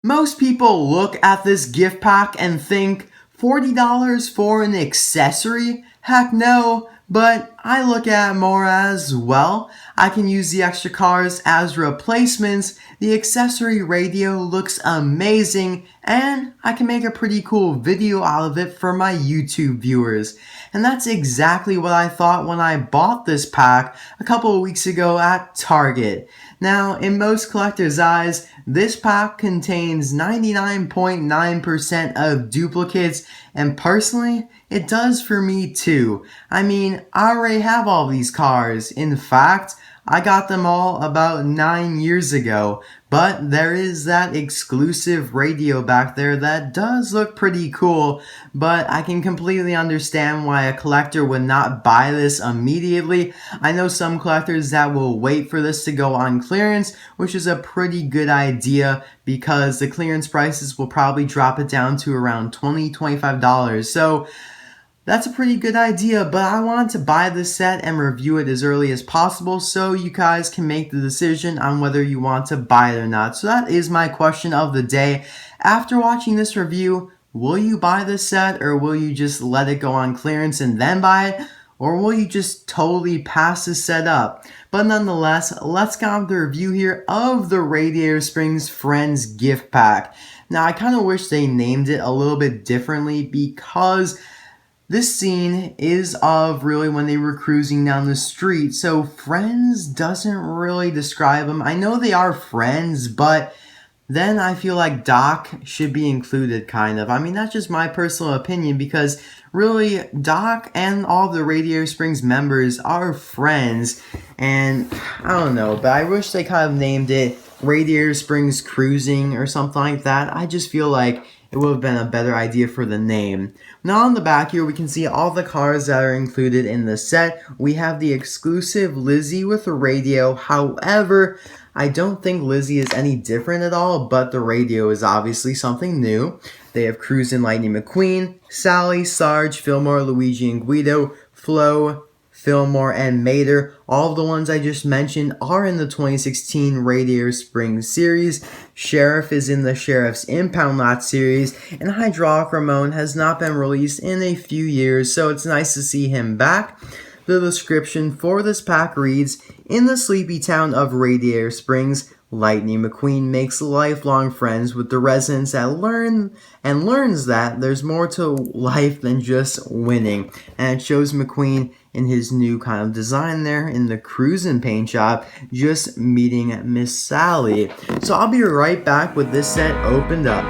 Most people look at this gift pack and think $40 for an accessory? Heck no, but I look at it more as, well, I can use the extra cars as replacements, the accessory radio looks amazing, and I can make a pretty cool video out of it for my YouTube viewers. And that's exactly what I thought when I bought this pack a couple of weeks ago at Target. Now, in most collectors' eyes, this pack contains 99.9% of duplicates, and personally, it does for me too. I mean, I already have all these cars. In fact, I got them all about 9 years ago, but there is that exclusive radio back there that does look pretty cool, but I can completely understand why a collector would not buy this immediately. I know some collectors that will wait for this to go on clearance, which is a pretty good idea because the clearance prices will probably drop it down to around $20-$25. So that's a pretty good idea, but I wanted to buy this set and review it as early as possible so you guys can make the decision on whether you want to buy it or not. So that is my question of the day. After watching this review, will you buy this set, or will you just let it go on clearance and then buy it? Or will you just totally pass this set up? But nonetheless, let's get on with the review here of the Radiator Springs Friends gift pack. Now, I kind of wish they named it a little bit differently because this scene is of really when they were cruising down the street, so friends doesn't really describe them. I know they are friends, but then I feel like Doc should be included, kind of. I mean, that's just my personal opinion, because really, Doc and all the Radiator Springs members are friends, and I don't know, but I wish they kind of named it Radiator Springs Cruising or something like that. I just feel like it would have been a better idea for the name. Now on the back here, we can see all the cars that are included in the set. We have the exclusive Lizzie with a radio. However, I don't think Lizzie is any different at all, but the radio is obviously something new. They have Cruisin Lightning McQueen, Sally, Sarge, Fillmore, Luigi and Guido, Flo, Fillmore, and Mater. All of the ones I just mentioned are in the 2016 Radiator Springs series. Sheriff is in the Sheriff's Impound Lot series, and Hydraulic Ramone has not been released in a few years, so it's nice to see him back. The description for this pack reads, in the sleepy town of Radiator Springs, Lightning McQueen makes lifelong friends with the residents that learns that there's more to life than just winning. And it shows McQueen in his new kind of design there in the Cruisin paint shop, just meeting Miss Sally. So I'll be right back with this set opened up.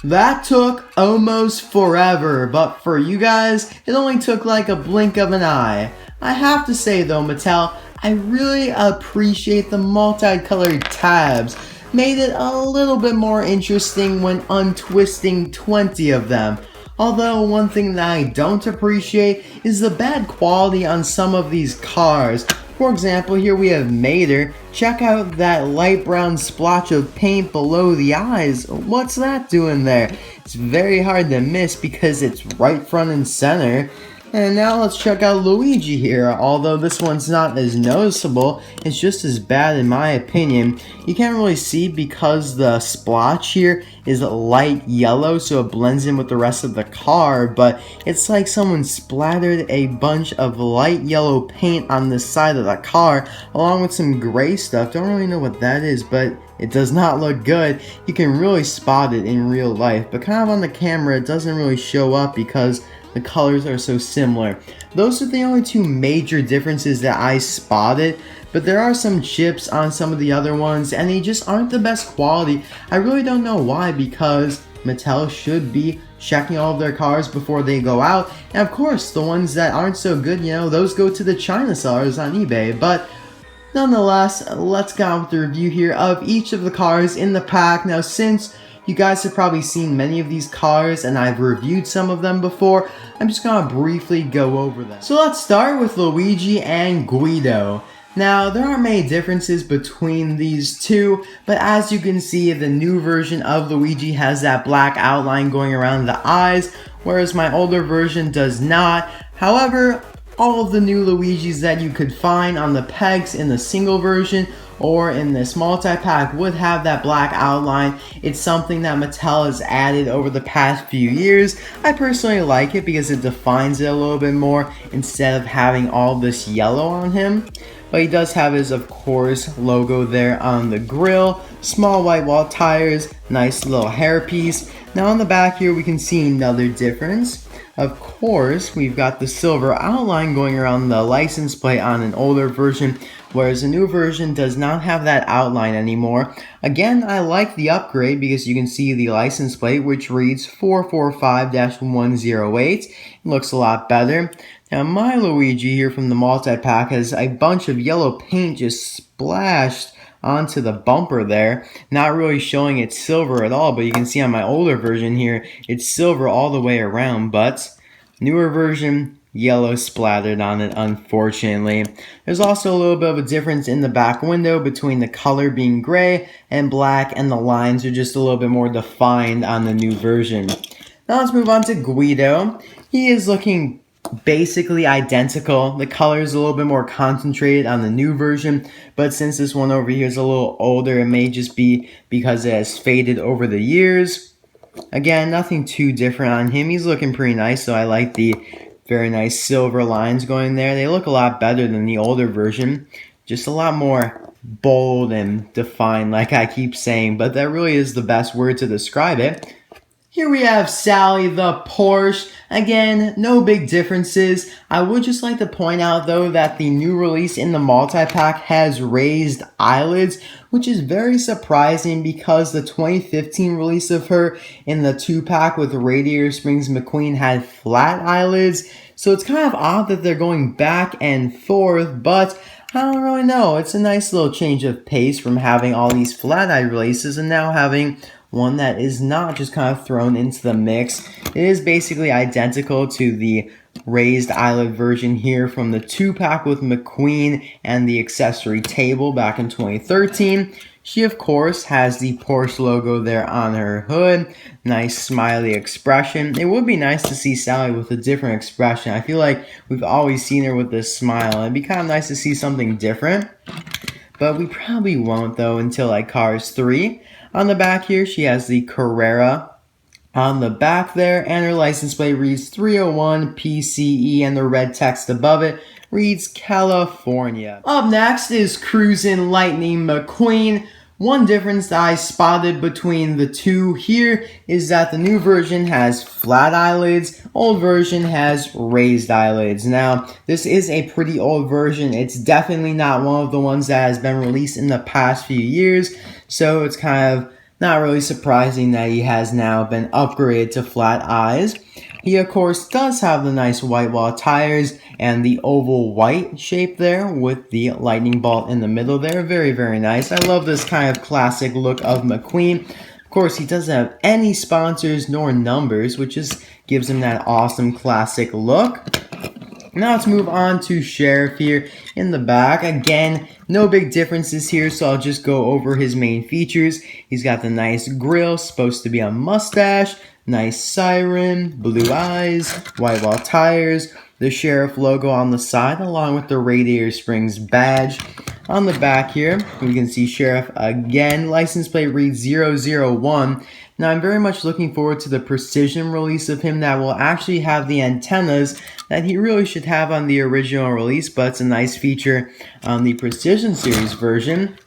That took almost forever, but for you guys, it only took like a blink of an eye. I have to say though, Mattel, I really appreciate the multicolored tabs. Made it a little bit more interesting when untwisting 20 of them. Although one thing that I don't appreciate is the bad quality on some of these cars. For example, here we have Mater. Check out that light brown splotch of paint below the eyes. What's that doing there? It's very hard to miss because it's right front and center. And now let's check out Luigi here. Although this one's not as noticeable, it's just as bad in my opinion. You can't really see because the splotch here is light yellow, so it blends in with the rest of the car, but it's like someone splattered a bunch of light yellow paint on the side of the car along with some gray stuff. Don't really know what that is, but it does not look good. You can really spot it in real life, but kind of on the camera it doesn't really show up because the colors are so similar. Those are the only two major differences that I spotted, but there are some chips on some of the other ones and they just aren't the best quality. I really don't know why, because Mattel should be checking all of their cars before they go out, and of course the ones that aren't so good, you know, those go to the China sellers on eBay. But nonetheless, let's get on with the review here of each of the cars in the pack. Now, since you guys have probably seen many of these cars and I've reviewed some of them before, I'm just gonna briefly go over them. So let's start with Luigi and Guido. Now, there aren't many differences between these two, but as you can see, the new version of Luigi has that black outline going around the eyes, whereas my older version does not. However, all of the new Luigis that you could find on the pegs in the single version or in this multi-pack would have that black outline. It's something that Mattel has added over the past few years. I personally like it because it defines it a little bit more instead of having all this yellow on him. But he does have his, of course, logo there on the grill, small white wall tires, nice little hairpiece. Now on the back here we can see another difference. Of course, we've got the silver outline going around the license plate on an older version, whereas the new version does not have that outline anymore. Again, I like the upgrade because you can see the license plate, which reads 445-108. It looks a lot better. Now, my Luigi here from the multi-pack has a bunch of yellow paint just splashed onto the bumper there, not really showing it's silver at all, but you can see on my older version here, it's silver all the way around, but newer version, yellow splattered on it, unfortunately. There's also a little bit of a difference in the back window between the color being gray and black, and the lines are just a little bit more defined on the new version. Now let's move on to Guido. He is looking basically identical. The color is a little bit more concentrated on the new version, but since this one over here is a little older, it may just be because it has faded over the years. Again, nothing too different on him. He's looking pretty nice, so I like the very nice silver lines going there. They look a lot better than the older version. Just a lot more bold and defined, like I keep saying, but that really is the best word to describe it. Here we have Sally the Porsche. Again, no big differences. I would just like to point out though that the new release in the multi-pack has raised eyelids, which is very surprising because the 2015 release of her in the 2-pack with Radiator Springs McQueen had flat eyelids. So it's kind of odd that they're going back and forth, but I don't really know. It's a nice little change of pace from having all these flat eye releases and now having one that is not just kind of thrown into the mix. It is basically identical to the raised eyelid version here from the 2-pack with McQueen and the accessory table back in 2013. She, of course, has the Porsche logo there on her hood. Nice smiley expression. It would be nice to see Sally with a different expression. I feel like we've always seen her with this smile. It'd be kind of nice to see something different. But we probably won't, though, until like Cars 3. On the back here, she has the Carrera on the back there, and her license plate reads 301 PCE, and the red text above it reads California. Up next is Cruisin Lightning McQueen. One difference that I spotted between the two here is that the new version has flat eyelids, old version has raised eyelids. Now, this is a pretty old version. It's definitely not one of the ones that has been released in the past few years, so it's kind of not really surprising that he has now been upgraded to flat eyes. He, of course, does have the nice white wall tires and the oval white shape there with the lightning bolt in the middle there. Very, very nice. I love this kind of classic look of McQueen. Of course, he doesn't have any sponsors nor numbers, which just gives him that awesome classic look. Now let's move on to Sheriff here in the back. Again, no big differences here, so I'll just go over his main features. He's got the nice grill, supposed to be a mustache, nice siren, blue eyes, white wall tires, the Sheriff logo on the side, along with the Radiator Springs badge. On the back here, we can see Sheriff again. License plate reads 001. Now, I'm very much looking forward to the precision release of him that will actually have the antennas that he really should have on the original release, but it's a nice feature on the Precision Series version.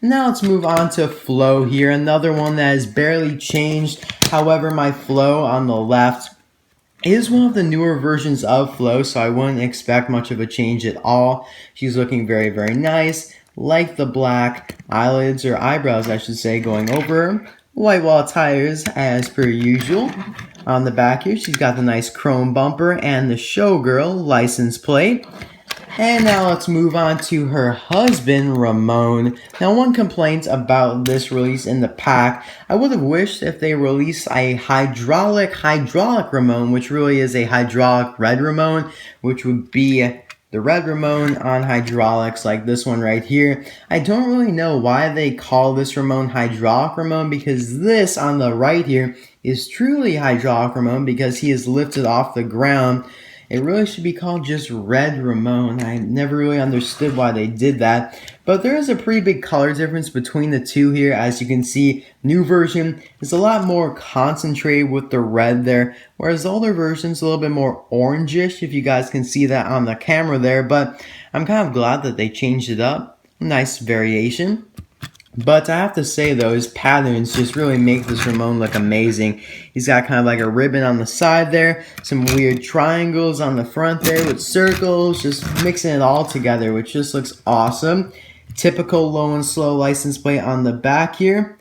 Now let's move on to Flo here, another one that has barely changed. However, my Flo on the left is one of the newer versions of Flo, so I wouldn't expect much of a change at all. She's looking very, very nice. Like the black eyelids, or eyebrows I should say, going over her. White wall tires as per usual. On the back here, she's got the nice chrome bumper and the Showgirl license plate. And now let's move on to her husband, Ramone. Now, one complaint about this release in the pack, I would have wished if they released a hydraulic Ramone, which really is a hydraulic red Ramone, which would be the red Ramone on hydraulics like this one right here. I don't really know why they call this Ramone hydraulic Ramone, because this on the right here is truly hydraulic Ramone because he is lifted off the ground. It really should be called just Red Ramone. I never really understood why they did that. But there is a pretty big color difference between the two here. As you can see, new version is a lot more concentrated with the red there, whereas the older version is a little bit more orangish, if you guys can see that on the camera there. But I'm kind of glad that they changed it up. Nice variation. But I have to say though, his patterns just really make this Ramone look amazing. He's got kind of like a ribbon on the side there, some weird triangles on the front there with circles, just mixing it all together, which just looks awesome. Typical low and slow license plate on the back here.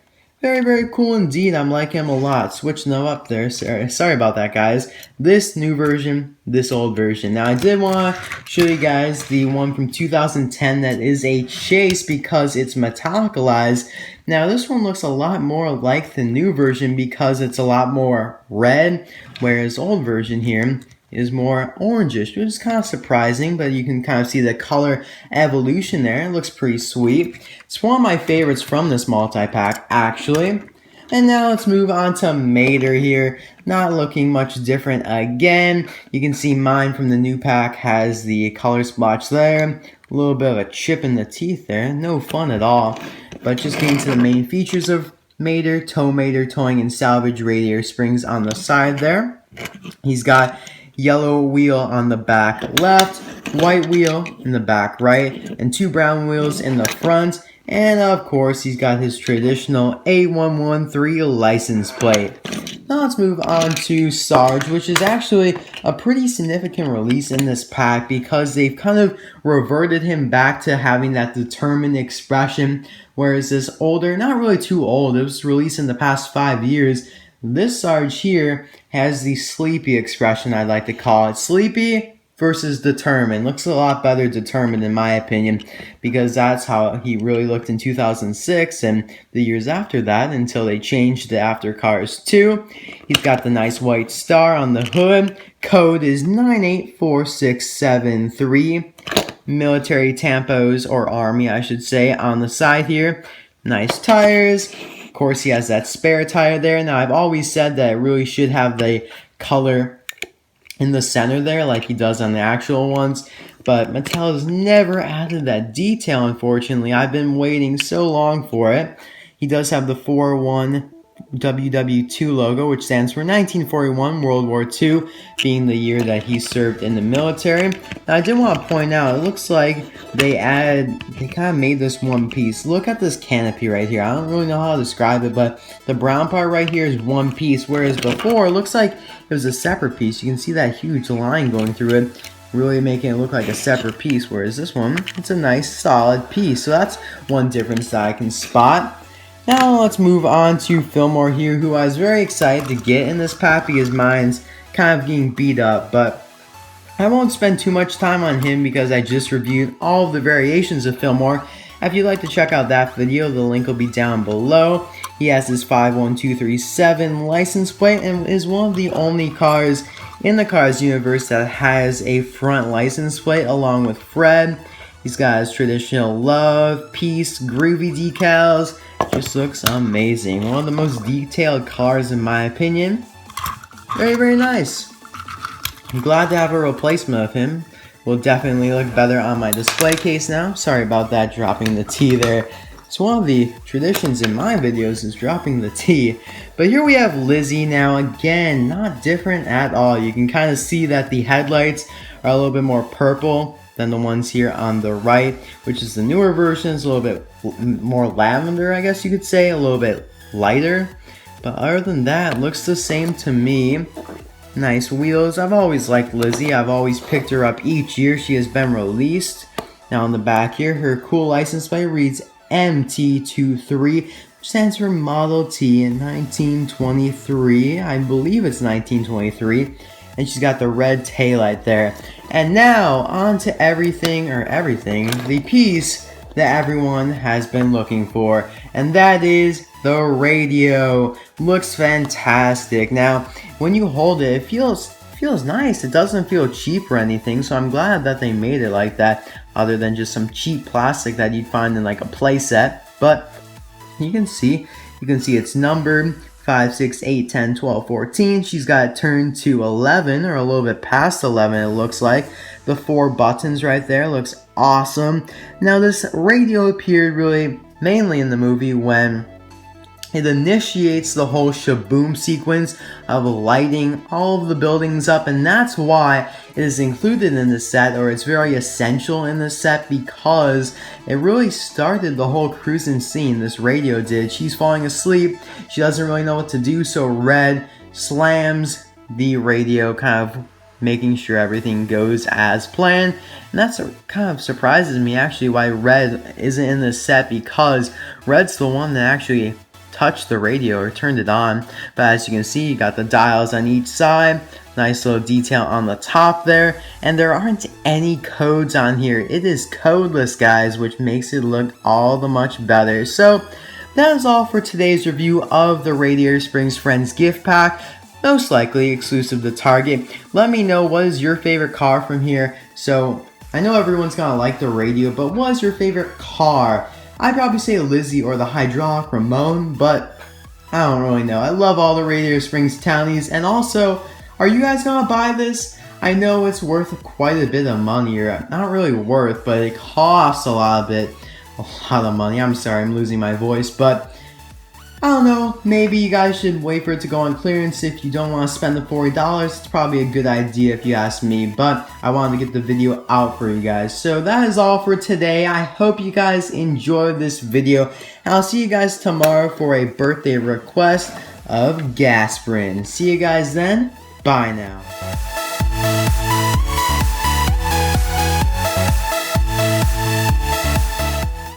Very, very cool indeed. I'm liking him a lot. Switching them up there. Sorry about that, guys. This new version, this old version. Now, I did want to show you guys the one from 2010 that is a chase because it's metallicalized. Now, this one looks a lot more like the new version because it's a lot more red, whereas the old version here is more orangish, which is kind of surprising, but you can kind of see the color evolution there. It looks pretty sweet. It's one of my favorites from this multi-pack, actually. And now let's move on to Mater here. Not looking much different again. You can see mine from the new pack has the color splotch there. A little bit of a chip in the teeth there. No fun at all. But just getting to the main features of Mater, towing and salvage Radiator Springs on the side there. He's got yellow wheel on the back left, white wheel in the back right, and two brown wheels in the front. And of course, he's got his traditional 8113 license plate. Now let's move on to Sarge, which is actually a pretty significant release in this pack because they've kind of reverted him back to having that determined expression, whereas this older, not really too old, it was released in the past 5 years. This Sarge here has the sleepy expression, I'd like to call it. Sleepy versus determined. Looks a lot better determined in my opinion, because that's how he really looked in 2006 and the years after that until they changed it after Cars 2. He's got the nice white star on the hood. Code is 984673. Military tampos, or army I should say, on the side here. Nice tires. Of course, he has that spare tire there. Now, I've always said that it really should have the color in the center there like he does on the actual ones, but Mattel has never added that detail, unfortunately. I've been waiting so long for it. He does have the 4-1 WW2 logo, which stands for 1941, World War II, being the year that he served in the military. Now, I did want to point out, it looks like they kind of made this one piece. Look at this canopy right here. I don't really know how to describe it, but the brown part right here is one piece, whereas before, it looks like it was a separate piece. You can see that huge line going through it, really making it look like a separate piece, whereas this one, it's a nice solid piece. So that's one difference that I can spot. Now let's move on to Fillmore here, who I was very excited to get in this pack because mine's kind of getting beat up, but I won't spend too much time on him because I just reviewed all of the variations of Fillmore. If you'd like to check out that video, the link will be down below. He has his 51237 license plate and is one of the only cars in the Cars universe that has a front license plate along with Fred. He's got his traditional love, peace, groovy decals. Just looks amazing. One of the most detailed cars in my opinion. Very, very nice. I'm glad to have a replacement of him. Will definitely look better on my display case now. Sorry about that, dropping the T there. It's one of the traditions in my videos is dropping the T. But here we have Lizzie now. Again, not different at all. You can kind of see that the headlights are a little bit more purple than the ones here on the right, which is the newer version. It's a little bit more lavender, I guess you could say, a little bit lighter. But other than that, it looks the same to me. Nice wheels. I've always liked Lizzie. I've always picked her up each year she has been released. Now on the back here, her cool license plate reads MT23, which stands for Model T in 1923. I believe it's 1923. And she's got the red taillight there. And now, on to the piece that everyone has been looking for. And that is the radio. Looks fantastic. Now, when you hold it, it feels nice. It doesn't feel cheap or anything, so I'm glad that they made it like that, other than just some cheap plastic that you'd find in like a play set. But you can see it's numbered 5, 6, 8, 10, 12, 14. She's got it turned to 11, or a little bit past 11 it looks like. The 4 buttons right there looks awesome. Now this radio appeared really mainly in the movie when it initiates the whole Sha-Boom sequence of lighting all of the buildings up, and that's why it is included in the set, or it's very essential in the set, because it really started the whole cruising scene. This radio did. She's falling asleep. She doesn't really know what to do, so Red slams the radio, kind of making sure everything goes as planned. And that's kind of surprises me actually why Red isn't in this set, because Red's the one that actually touched the radio or turned it on. But as you can see, you got the dials on each side, nice little detail on the top there, and there aren't any codes on here. It is codeless, guys, which makes it look all the much better. So that is all for today's review of the Radiator Springs Friends gift pack, most likely exclusive to Target. Let me know, what is your favorite car from here? So I know everyone's gonna like the radio, but what is your favorite car? I'd probably say Lizzie or the hydraulic Ramone, but I don't really know. I love all the Radiator Springs townies. And also, are you guys gonna buy this? I know it's worth quite a bit of money, or not really worth, but it costs a lot of money. I'm sorry, I'm losing my voice, but I don't know, maybe you guys should wait for it to go on clearance. If you don't want to spend the $40, it's probably a good idea if you ask me, but I wanted to get the video out for you guys. So that is all for today. I hope you guys enjoyed this video, and I'll see you guys tomorrow for a birthday request of Gasprin. See you guys then. Bye now.